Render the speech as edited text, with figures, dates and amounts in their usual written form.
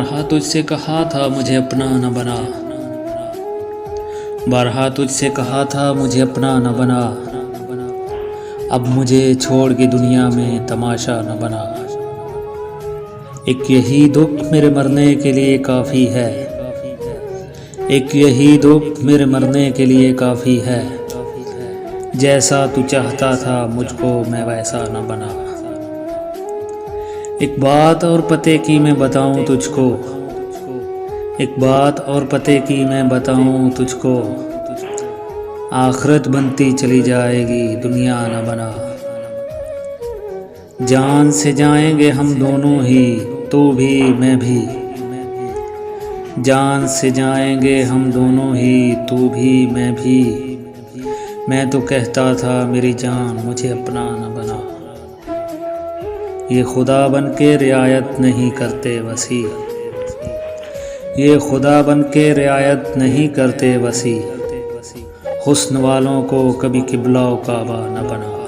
बारहा तुझसे कहा था मुझे अपना न बना, बारहा तुझसे कहा था मुझे अपना न बना, अब मुझे छोड़ के दुनिया में तमाशा न बना। एक यही दुख मेरे मरने के लिए काफ़ी है, एक यही दुख मेरे मरने के लिए काफ़ी है, जैसा तू चाहता था मुझको मैं वैसा न बना। एक बात और पते की मैं बताऊं तुझको, एक बात और पते की मैं बताऊं तुझको, आखिरत बनती चली जाएगी दुनिया न बना। जान से जाएंगे हम दोनों ही, तू भी मैं भी, जान से जाएंगे हम दोनों ही, तू भी मैं भी। मैं तो कहता था मेरी जान मुझे अपना न बना, ये खुदा बन के रियायत नहीं करते वसी, ये खुदा बन के रियायत नहीं करते वसी, हुस्न वालों को कभी किबला काबा न बना।